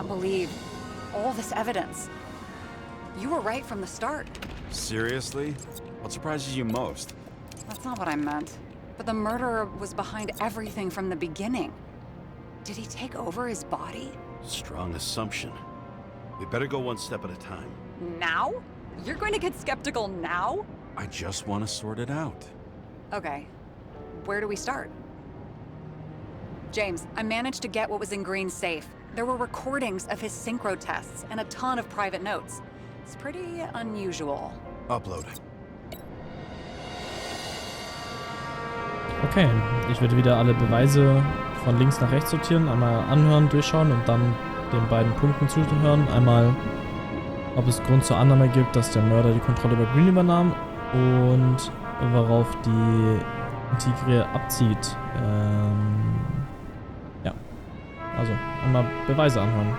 can't believe all this evidence. You were right from the start. Seriously? What surprises you most? That's not what I meant. But the murderer was behind everything from the beginning. Did he take over his body? Strong assumption. We better go one step at a time. Now? You're going to get skeptical now? I just want to sort it out. Okay. Where do we start? James, I managed to get what was in Green's safe. There were recordings of his synchro tests and a ton of private notes. It's pretty unusual. Upload. Okay, ich würde wieder alle Beweise von links nach rechts sortieren. Einmal anhören, durchschauen und dann den beiden Punkten zuhören. Einmal, ob es Grund zur Annahme gibt, dass der Mörder die Kontrolle über Green übernahm und worauf die Integre abzieht. Ja, also einmal Beweise anhören.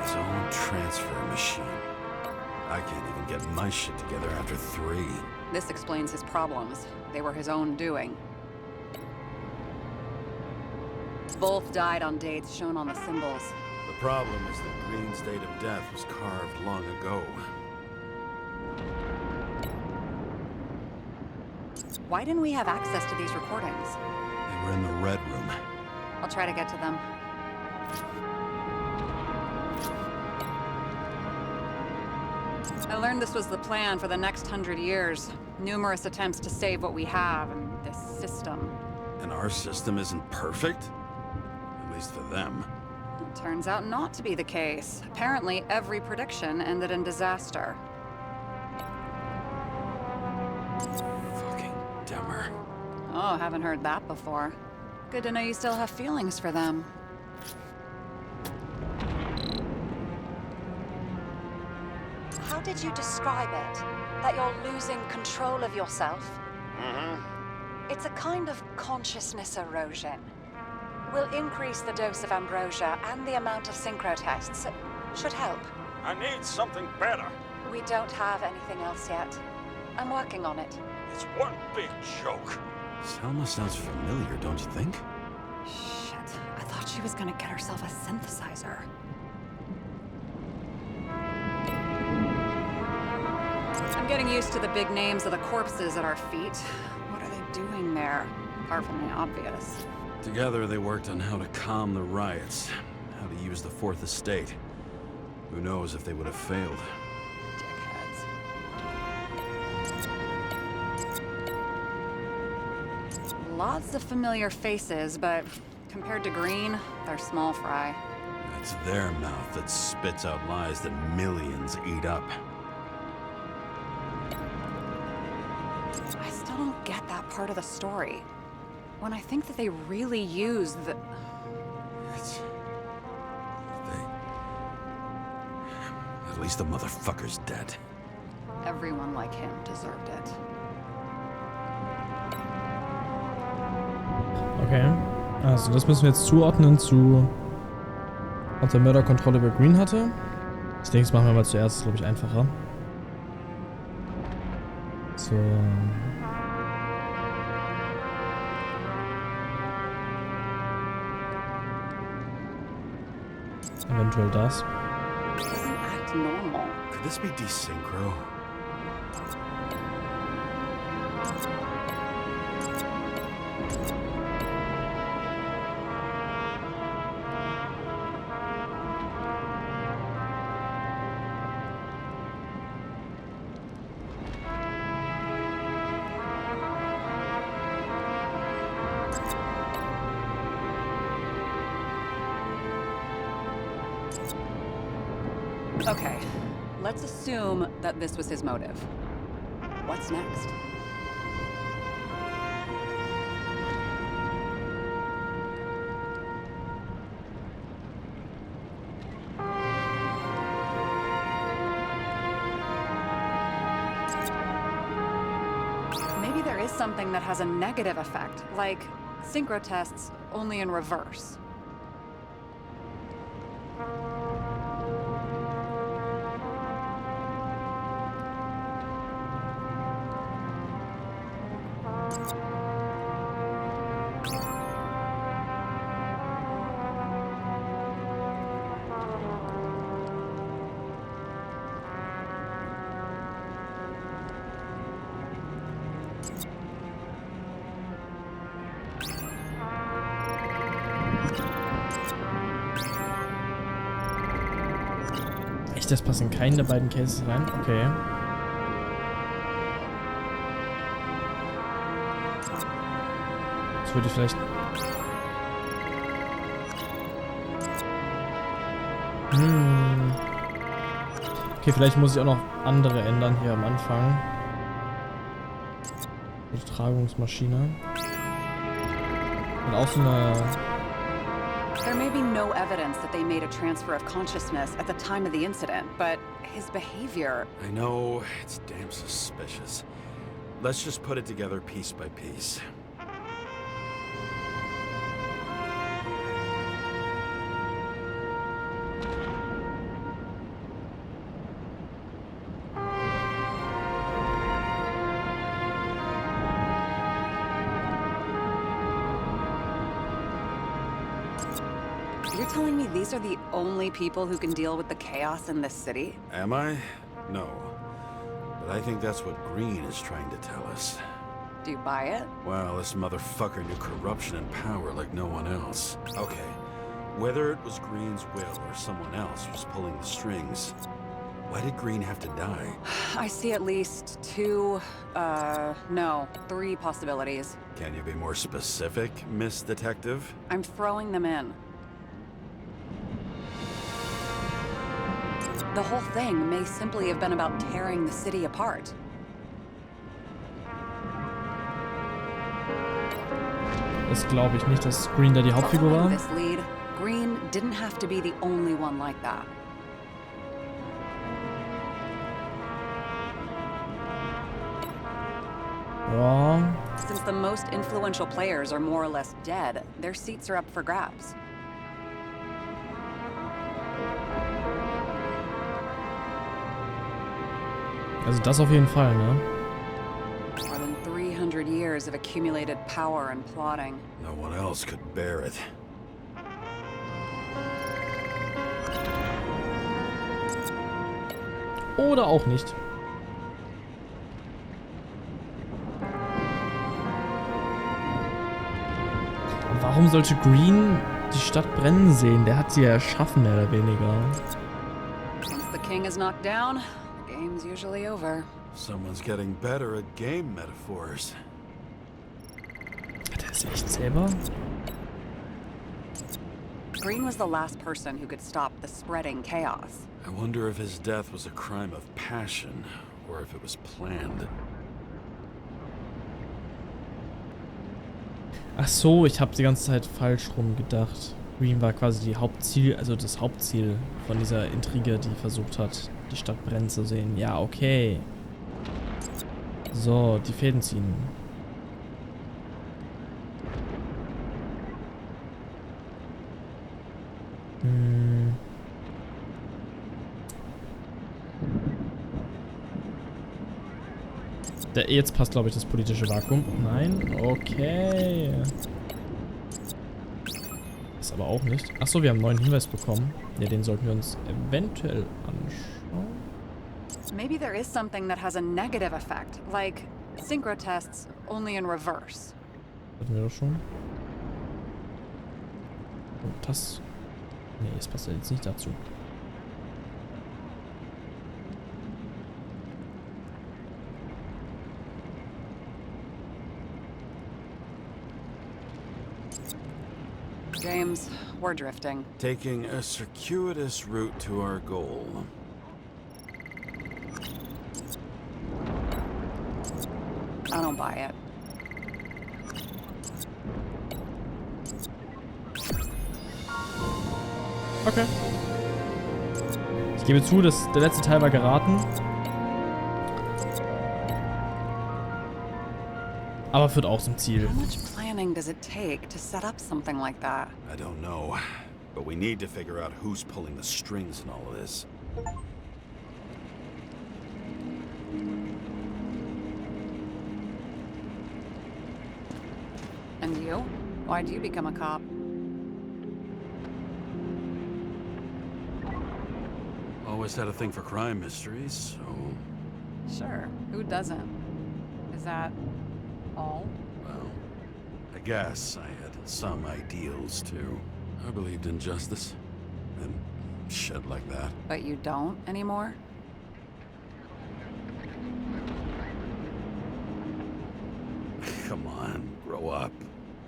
Zone transfer machine. I can't even get my shit together after 3. This explains his problems. They were his own doing. Both died on dates shown on the symbols. The problem is that Green's date of death was carved long ago. Why didn't we have access to these recordings? They were in the Red Room. I'll try to get to them. I learned this was the plan for the next 100 years. Numerous attempts to save what we have in this system. And our system isn't perfect? At least for them. It turns out not to be the case. Apparently, every prediction ended in disaster. Fucking dumber. Oh, haven't heard that before. Good to know you still have feelings for them. How did you describe it? That you're losing control of yourself? It's a kind of consciousness erosion. We'll increase the dose of ambrosia and the amount of synchro tests. It should help. I need something better. We don't have anything else yet. I'm working on it. It's one big joke. Selma sounds familiar, don't you think? Shit, I thought she was gonna get herself a synthesizer. I'm getting used to the big names of the corpses at our feet. What are they doing there? Apart from the obvious. Together they worked on how to calm the riots, how to use the Fourth Estate. Who knows if they would have failed. Dickheads. Lots of familiar faces, but compared to Green, they're small fry. It's their mouth that spits out lies that millions eat up. I still don't get that part of the story. When I think that they really use the... It's... They... At least the motherfucker's dead. Everyone like him deserved it. Okay, also das müssen wir jetzt zuordnen zu, ob der Mörder Kontrolle über Green hatte. Ich denke, das machen wir mal zuerst, ist glaube ich einfacher. So. Eventuell das. Doesn't act normal. Could this be desynchro? Okay, let's assume that this was his motive. What's next? Maybe there is something that has a negative effect, like synchro tests, only in reverse. Echt, das passt in keinen der beiden Cases rein? Okay. Das würde ich vielleicht... Okay, vielleicht muss ich auch noch andere ändern hier am Anfang. Übertragungsmaschine. Und auch so eine... There may be no evidence that they made a transfer of consciousness at the time of the incident, but his behavior... I know, it's damn suspicious. Let's just put it together piece by piece. You're telling me these are the only people who can deal with the chaos in this city? Am I? No. But I think that's what Green is trying to tell us. Do you buy it? Well, this motherfucker knew corruption and power like no one else. Okay, whether it was Green's will or someone else was pulling the strings, why did Green have to die? I see at least three possibilities. Can you be more specific, Miss Detective? I'm throwing them in. The whole thing may simply have been about tearing the city apart. Das glaube ich nicht, dass Green da die Hauptfigur war. Following this lead, Green didn't have to be the only one like that. Ja. Since the most influential players are more or less dead, their seats are up for grabs. Also das auf jeden Fall, ne? More than 300 years of accumulated power and plotting. No one else could bear it. Oder auch nicht. Warum sollte Green die Stadt brennen sehen? Der hat sie ja erschaffen, mehr oder weniger. Once the king is knocked down, the game's usually over. Someone's getting better at game metaphors. Hat er es echt selber? Green was the last person who could stop the spreading chaos. I wonder if his death was a crime of passion, or if it was planned. Ach so, ich habe die ganze Zeit falsch rum gedacht. Green war quasi die Hauptziel, also das Hauptziel von dieser Intrige, die versucht hat, die Stadt brennen zu sehen. Ja, okay. So, die Fäden ziehen. Jetzt passt, glaube ich, das politische Vakuum. Nein? Okay. Das aber auch nicht. Achso, wir haben einen neuen Hinweis bekommen. Ja, den sollten wir uns eventuell anschauen. Maybe there is something that has a negative effect, like synchrotests only in reverse. Hatten wir doch schon. Oh, das... Nee, das passt ja jetzt nicht dazu. James, we're drifting. Taking a circuitous route to our goal. I don't buy it. Okay. Ich gebe zu, dass der letzte Teil war geraten. Aber führt auch zum Ziel. How much planning does it take to set up something like that? I don't know, but we need to figure out who's pulling the strings in all of this. And you? Why'd you become a cop? Always had a thing for crime mysteries, so... Sure, who doesn't? Is that all? Well, I guess I had some ideals, too. I believed in justice. And shit like that. But you don't anymore? Come on, grow up.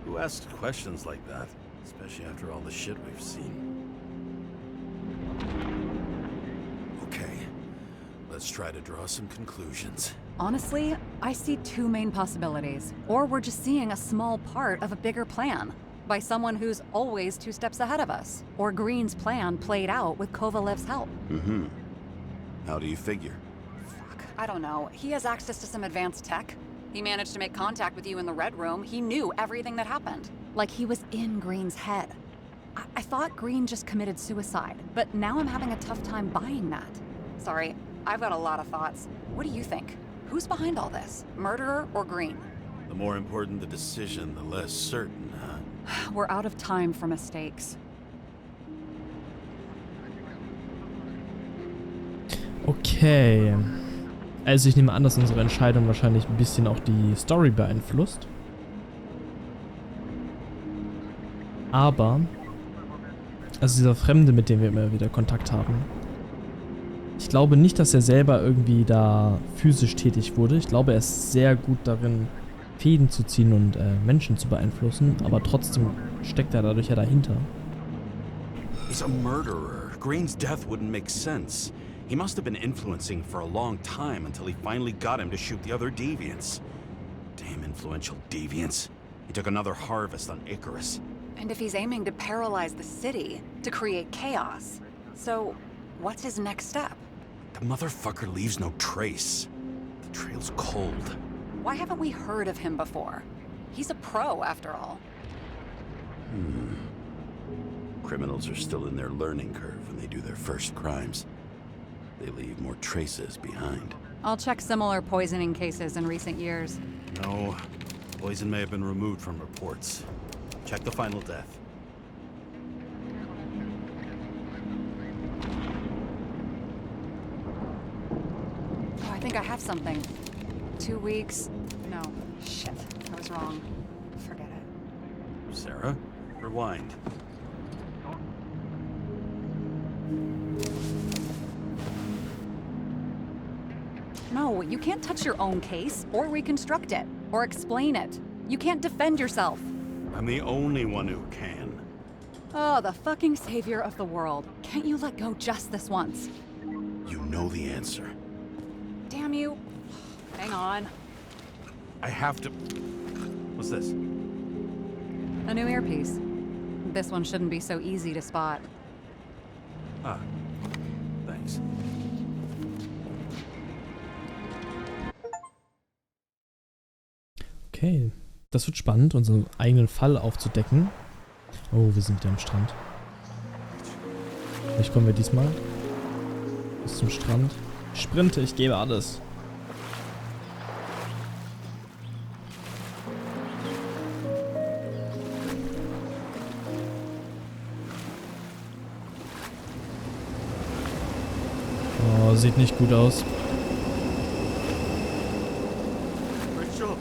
Who asks questions like that? Especially after all the shit we've seen. Okay, let's try to draw some conclusions. Honestly, I see two main possibilities. Or we're just seeing a small part of a bigger plan by someone who's always 2 steps ahead of us. Or Green's plan played out with Kovalev's help. Mm-hmm. How do you figure? Fuck, I don't know. He has access to some advanced tech. He managed to make contact with you in the Red Room. He knew everything that happened. Like he was in Green's head. I thought Green just committed suicide, but now I'm having a tough time buying that. Sorry, I've got a lot of thoughts. What do you think? Who's behind all this? Murderer or Green? The more important the decision, the less certain, huh? We're out of time for mistakes. Okay. Also ich nehme an, dass unsere Entscheidung wahrscheinlich ein bisschen auch die Story beeinflusst. Aber, also dieser Fremde, mit dem wir immer wieder Kontakt haben, ich glaube nicht, dass er selber irgendwie da physisch tätig wurde. Ich glaube, er ist sehr gut darin, Fäden zu ziehen und Menschen zu beeinflussen, aber trotzdem steckt er dadurch ja dahinter. He's a murderer. Green's death wouldn't make sense. He must have been influencing for a long time until he finally got him to shoot the other deviants. Damn influential deviants. He took another harvest on Icarus. And if he's aiming to paralyze the city, to create chaos, so what's his next step? The motherfucker leaves no trace. The trail's cold. Why haven't we heard of him before? He's a pro, after all. Criminals are still in their learning curve when they do their first crimes. They leave more traces behind. I'll check similar poisoning cases in recent years. No, poison may have been removed from reports. Check the final death. Oh, I think I have something. 2 weeks. No, shit. I was wrong. Forget it. Sarah, rewind. No, you can't touch your own case, or reconstruct it, or explain it. You can't defend yourself. I'm the only one who can. Oh, the fucking savior of the world. Can't you let go just this once? You know the answer. Damn you. Hang on. I have to... What's this? A new earpiece. This one shouldn't be so easy to spot. Ah, thanks. Okay, das wird spannend, unseren eigenen Fall aufzudecken. Oh, wir sind wieder am Strand. Vielleicht kommen wir diesmal bis zum Strand. Ich sprinte, ich gebe alles. Oh, sieht nicht gut aus. Rachel!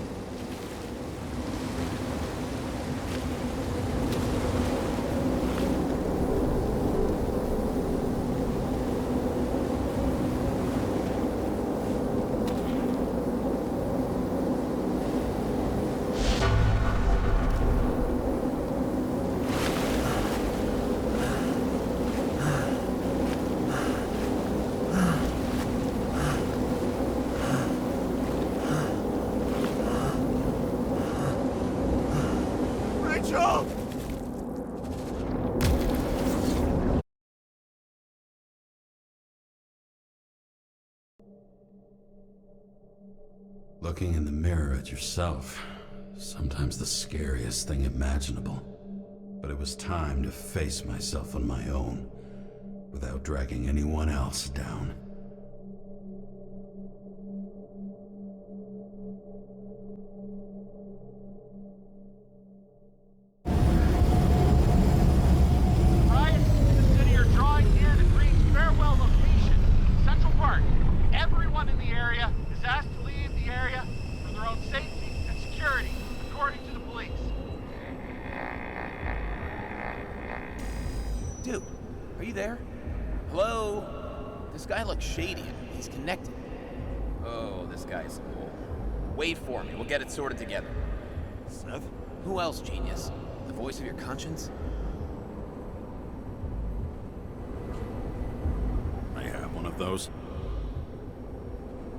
Rachel! Looking in the mirror at yourself, sometimes the scariest thing imaginable. But it was time to face myself on my own, without dragging anyone else down. Prior to the city are drawing near the Green's farewell location, Central Park. Everyone in the area is asked to leave the area for their own safety and security, according to the police. Dude, are you there? Hello? This guy looks shady. He's connected. Oh, this guy's cool. Wait for me. We'll get it sorted together. Seth? Who else, genius? The voice of your conscience? I have one of those.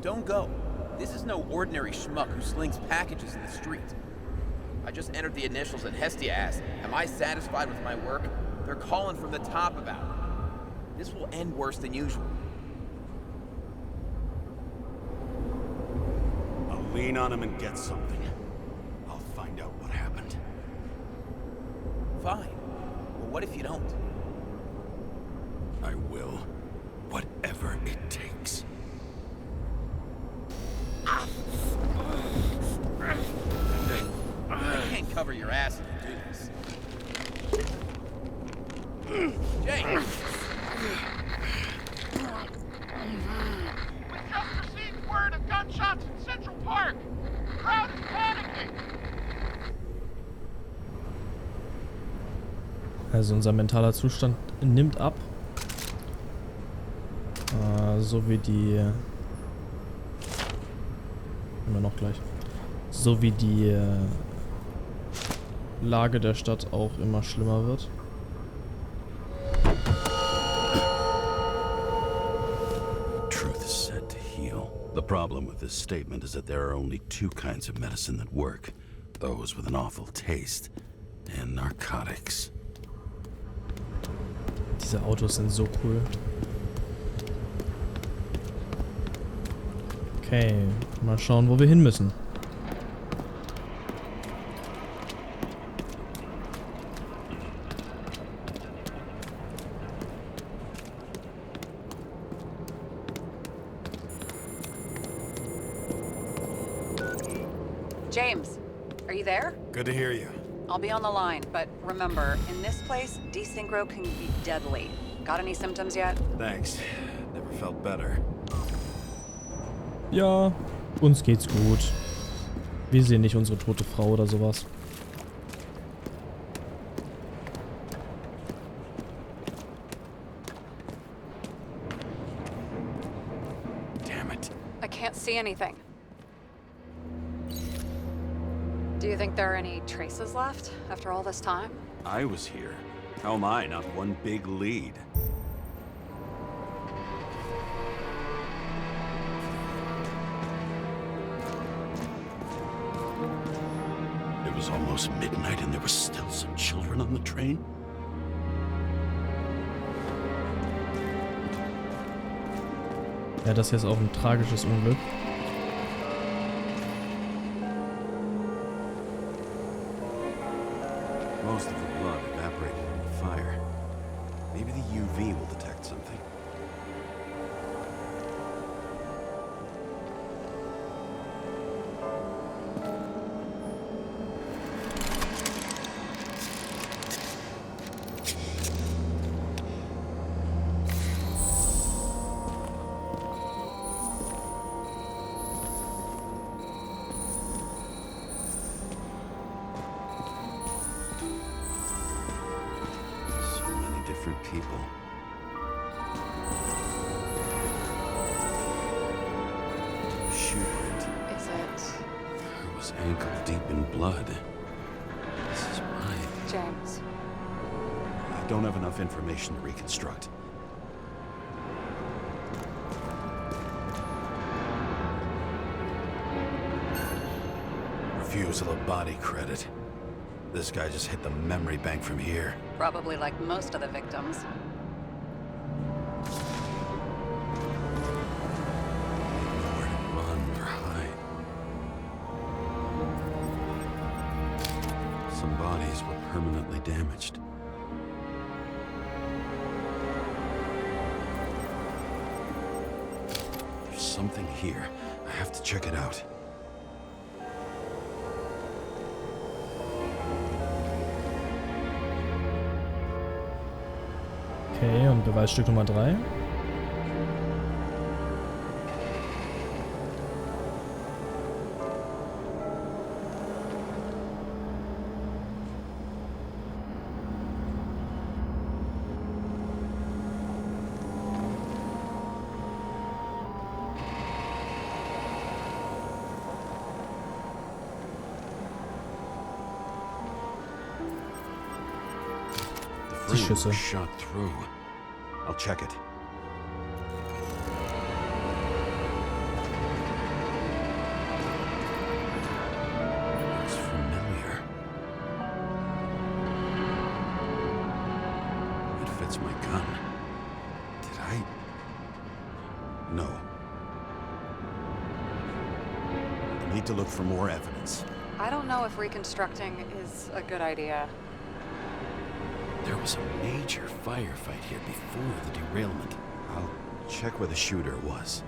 Don't go. This is no ordinary schmuck who slings packages in the street. I just entered the initials and Hestia asked, am I satisfied with my work? They're calling from the top about it. This will end worse than usual. I'll lean on him and get something. I'll find out what happened. Fine. Well, what if you don't? I will. Whatever it takes. I can't cover your ass if you do this. James! We just received word of gunshots in Central Park. The crowd is panicking. Also unser mentaler Zustand nimmt ab. So wie die... Immer noch gleich. So wie die Lage der Stadt auch immer schlimmer wird. Truth is said to heal. The problem with this statement is that there are only two kinds of medicine that work. Those with an awful taste and narcotics. Diese Autos sind so cool. Okay, mal schauen, wo wir hin müssen. James, are you there? Good to hear you. I'll be on the line, but remember, in this place, desynchro can be deadly. Got any symptoms yet? Thanks. Never felt better. Ja, uns geht's gut. Wir sehen nicht unsere tote Frau oder sowas. Damn it. I can't see anything. Do you think there are any traces left after all this time? I was here. How am I not one big lead? It was almost midnight and there were still some children on the train? Ja, das hier ist auch ein tragisches Unglück. Most of the blood evaporated in the fire. Maybe the UV will detect something. Different people. Shoe print. Is it I was ankle deep in blood. This is mine. James? I don't have enough information to reconstruct. Refusal of body credit. This guy just hit the memory bank from here. Probably like most of the victims. Nowhere to run or hide. Some bodies were permanently damaged. There's something here. I have to check it out. Okay, und Beweisstück Nummer 3. Schüsse. Shot through. I'll check it. Looks familiar. It fits my gun. Did I? No. I need to look for more evidence. I don't know if reconstructing is a good idea. There was a major firefight here before the derailment. I'll check where the shooter was.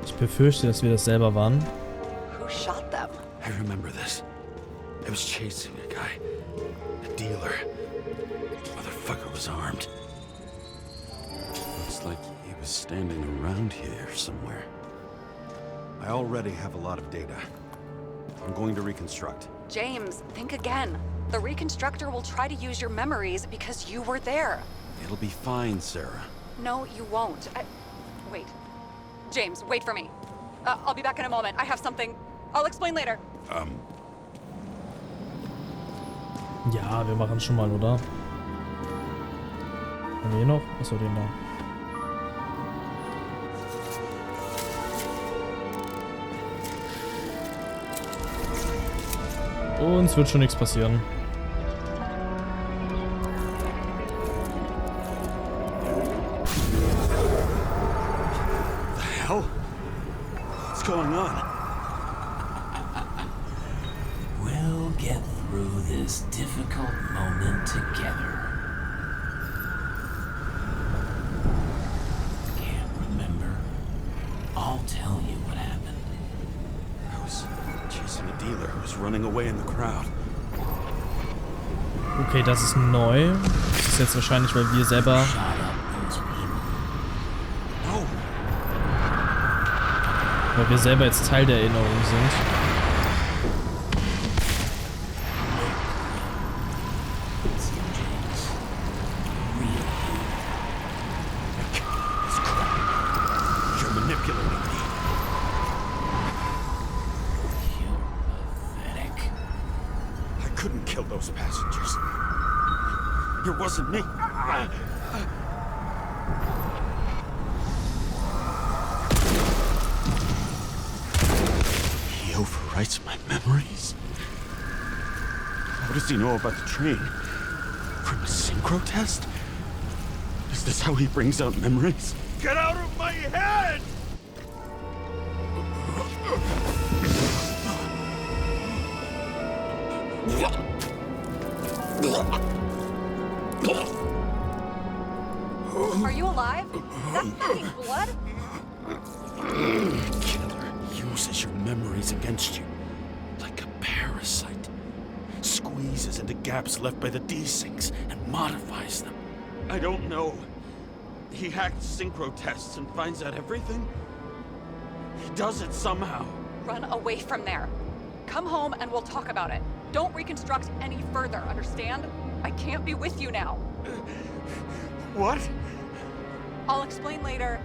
Ich befürchte, dass wir das selber waren. Who shot them? I remember this. I was chasing a guy. A dealer. The motherfucker was armed. Looks like he was standing around here somewhere. I already have a lot of data. I'm going to reconstruct. James, think again. The reconstructor will try to use your memories because you were there. It'll be fine, Sarah. No, you won't. Wait. James, wait for me. I'll be back in a moment. I have something. I'll explain later. Ja, wir machen schon mal, oder? Haben wir hier noch? Achso, den da. Uns wird schon nichts passieren. The hell? What's going on? We'll get through this difficult moment together. Can't remember? I'll tell you what happened. I was chasing a dealer who was running away in the crowd. Okay, das ist neu. Das ist jetzt wahrscheinlich, weil wir selber... Shot up those people. No! Weil wir selber jetzt Teil der Erinnerung sind. You're manipulating me. You're pathetic. I couldn't kill those passengers. It wasn't me. He overwrites my memories? What does he know about the train? From a synchro test? Is this how he brings out memories? Get out of my head! Are you alive? Is that fucking blood? Killer uses your memories against you. Like a parasite. Squeezes into gaps left by the desyncs and modifies them. I don't know. He hacked synchro tests and finds out everything? He does it somehow. Run away from there. Come home and we'll talk about it. Don't reconstruct any further, understand? I can't be with you now. What? I'll explain later.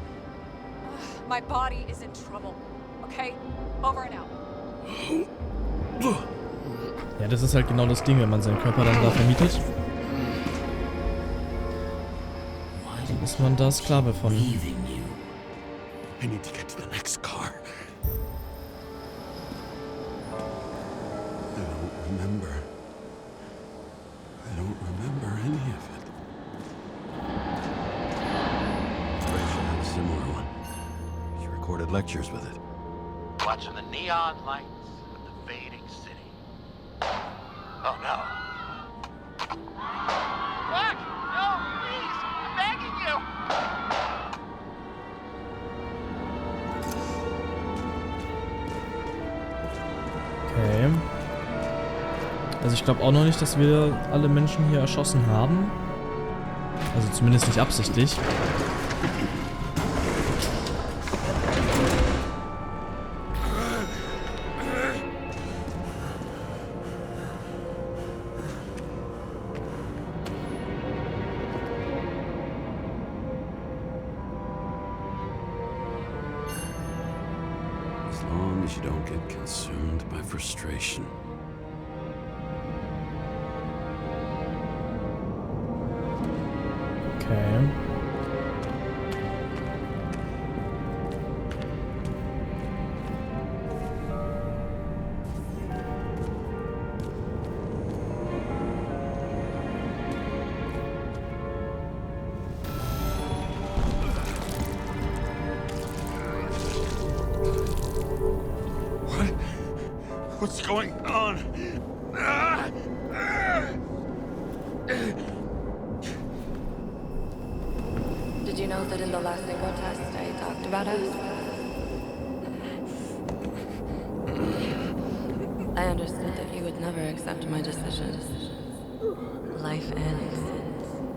My body is in trouble. Okay? Over and out. Ja, das ist halt genau das Ding, wenn man seinen Körper dann da vermietet. Dann ist man da Sklave von. Leaving you. I need to get to the next car. I don't remember. I don't remember any of it. Rachel had a similar one. She recorded lectures with it. Watching the neon lights of the fading city. Oh no. What? No, please! I'm begging you! Okay. Also ich glaube auch noch nicht, dass wir alle Menschen hier erschossen haben. Also zumindest nicht absichtlich. long as you don't get consumed by frustration. Okay. What's going on? Did you know that in the last synchro test I talked about us? I understood that you would never accept my decisions. Life ends.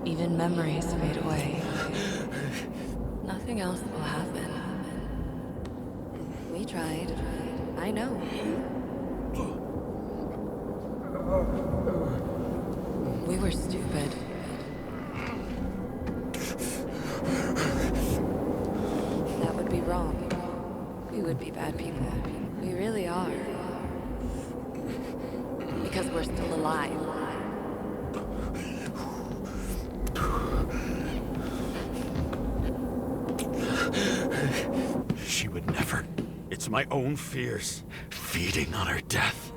Even memories fade away. Nothing else will happen. We tried. I know. We were stupid. That would be wrong. We would be bad people. We really are. Because we're still alive. She would never. It's my own fears, feeding on her death.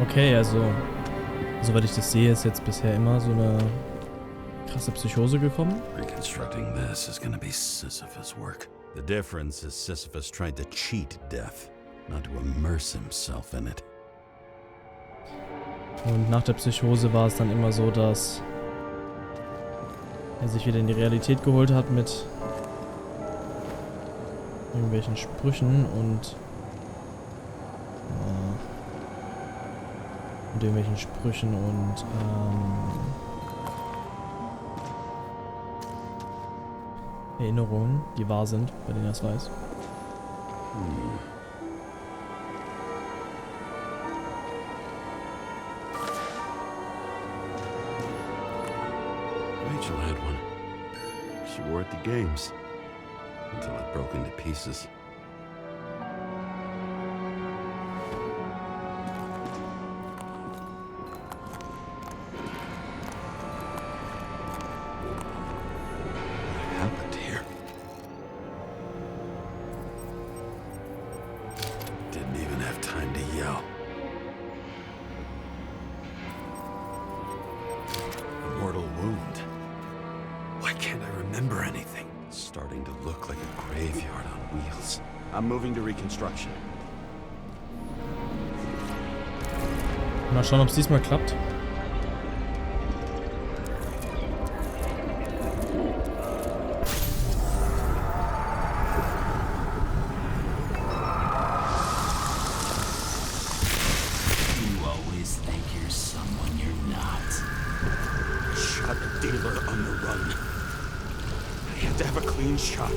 Okay, also, soweit ich das sehe, ist jetzt bisher immer so eine krasse Psychose gekommen. Reconstructing this is gonna be Sisyphus' work. The difference is Sisyphus tried to cheat death, not to immerse himself in it. Und nach der Psychose war es dann immer so, dass er sich wieder in die Realität geholt hat mit irgendwelchen Sprüchen und Erinnerungen, die wahr sind, bei denen er es weiß. Rachel had one. She wore it to games until it broke into pieces. I'm moving to reconstruction. Mal schauen, ob es diesmal klappt. You always think you're someone you're not. Shot a dealer on the run. I had to have a clean shot.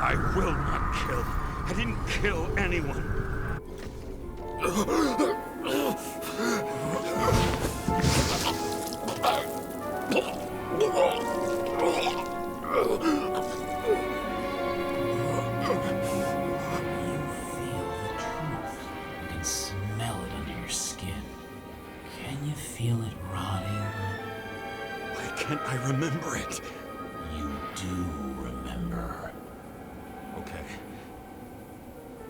I will not kill. I didn't kill anyone. I remember it. You do remember. Okay.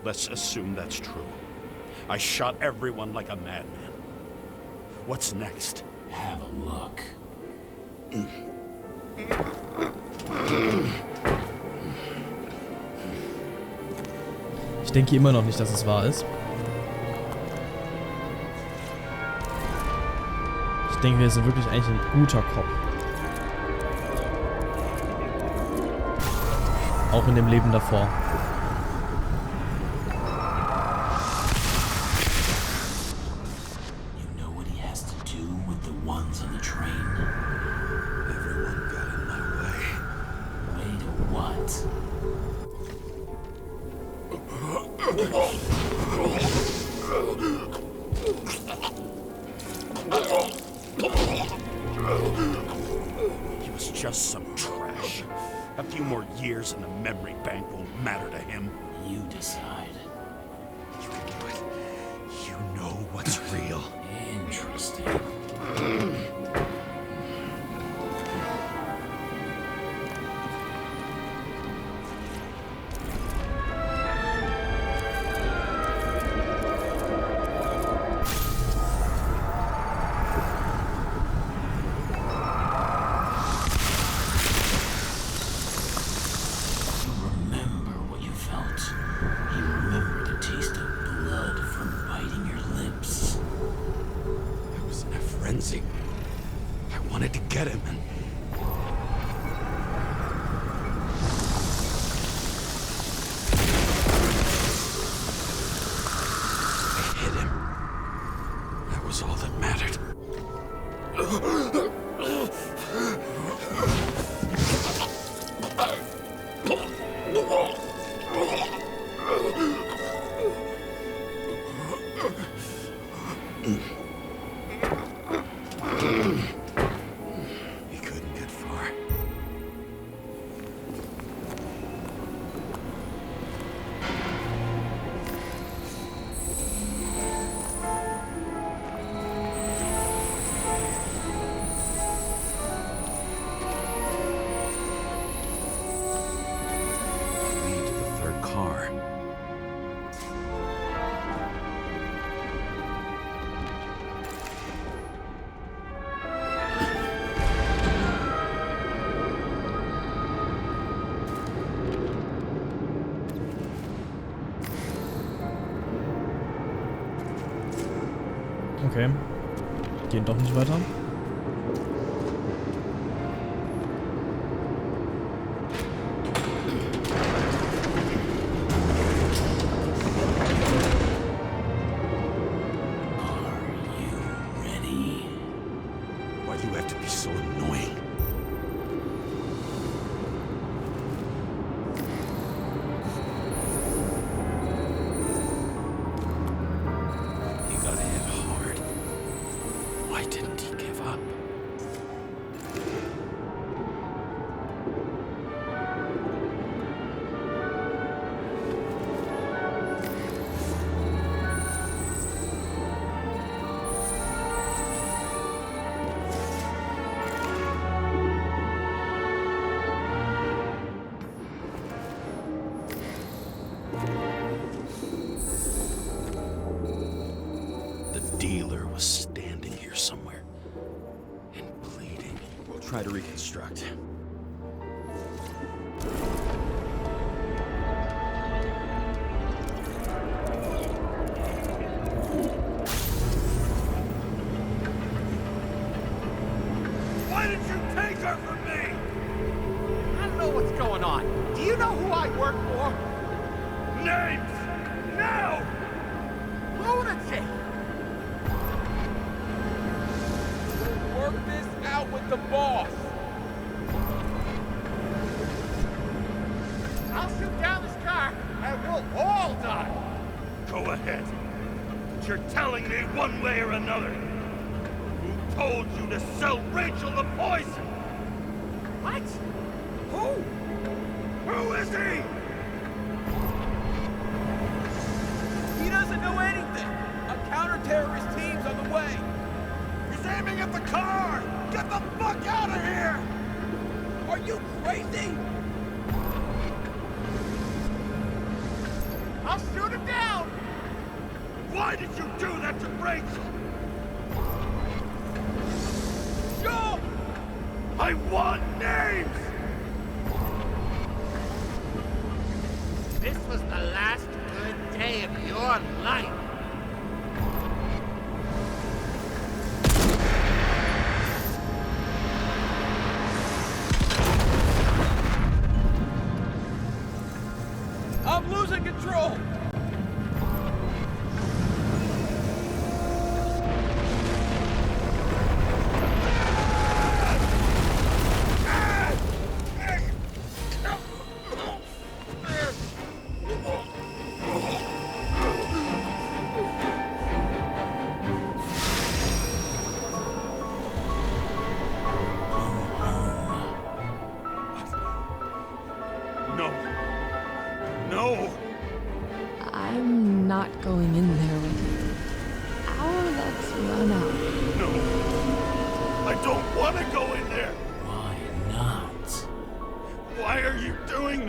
Let's assume that's true. I shot everyone like a madman. What's next? Have a look. Ich denke immer noch nicht, dass es wahr ist. Ich denke, wir sind wirklich eigentlich ein guter Cop. Auch in dem Leben davor. You know what he has to do with the ones on the train? Everyone got in my way. Way to what? He was just some trash. A few more years and the memory bank won't matter to him. You decide. You can do it. You know what's real. Interesting. I wanted to get him and... I hit him. That was all that mattered. Okay. Gehen doch nicht weiter. Why do you have to be so annoying? He got hit hard. Why didn't he give up? Dealer was standing here somewhere and bleeding. We'll try to reconstruct. Why did you take her from me? I don't know what's going on. Do you know who I work for? Names! Now! Lunatic! Work this out with the boss. I'll shoot down this car and we'll all die. Go ahead. But you're telling me one way or another. Who told you to sell Rachel the poison? What? Who? Who is he? He doesn't know anything. A counter-terrorist team's on the way. He's aiming at the car! Get the fuck out of here! Are you crazy? I'll shoot him down! Why did you do that to Rachel? Go! I want names! This was the last good day of your life. I'm losing control!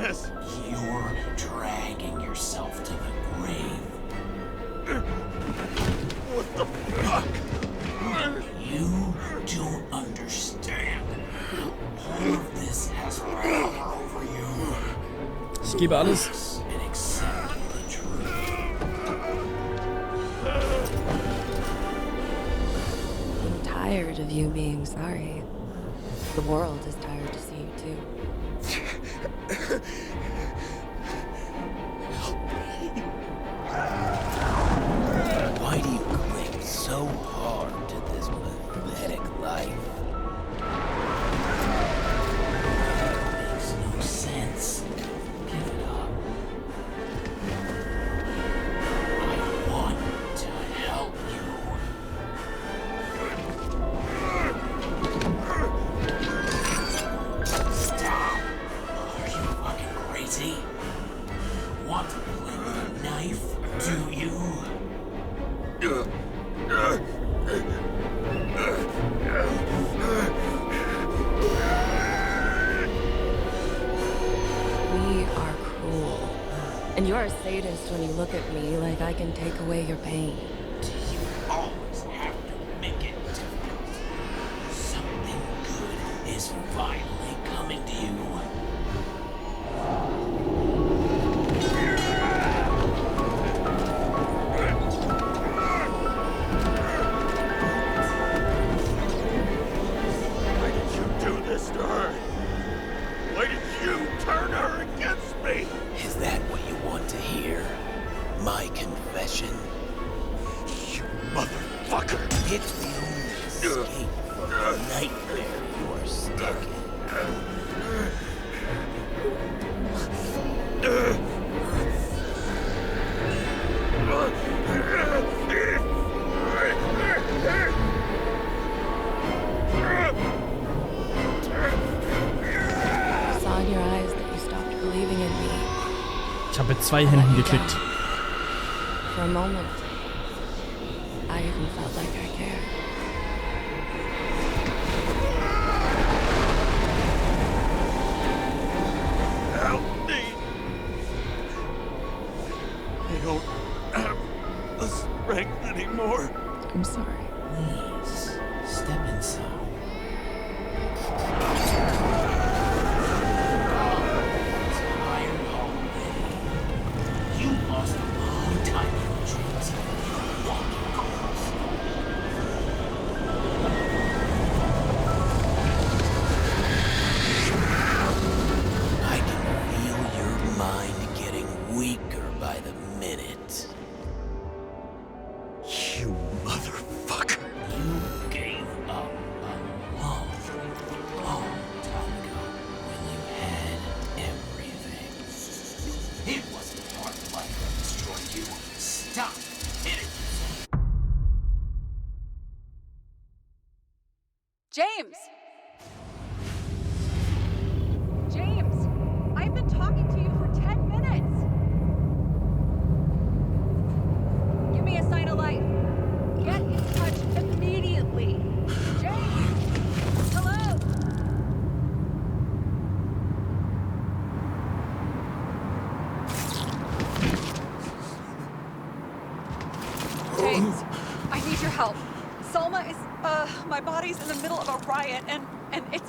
miss? You're dragging yourself to the grave. What the fuck? You don't understand. All of this has power over you. Ich gebe alles. And accept the truth. I'm tired of you being sorry. The world is tired to see you too. Why do you cling so hard to this pathetic life? It makes no sense. Give it up. I want to help you. Stop. Are you fucking crazy? Want to play with a knife, do you? We are cruel. And you're a sadist when you look at me like I can take away your pain. Do you always have to make it difficult? Something good is finally coming to you. Why did you do this to her? Why did you turn her against me? Is that what you want to hear? My confession? You motherfucker! It's the only escape from the nightmare you are stuck in. I saw in your eyes that you stopped believing in me. Ich habe mit 2 Händen geklickt. For a moment, I even felt like I cared. Help me! I don't have the strength anymore. I'm sorry. Please, step inside. Tired already. You lost a long time in the streets. Walking calls. I can feel your mind getting weaker by the minute. You motherfucker! You gave up a long, long time ago when you had everything. It wasn't hard life that destroyed you. Stop hitting yourself. James! James! I've been talking to you for 10 minutes! Give me a sign of life. Get in touch immediately. James! Hello? James, I need your help. Selma is, my body's in the middle of a riot and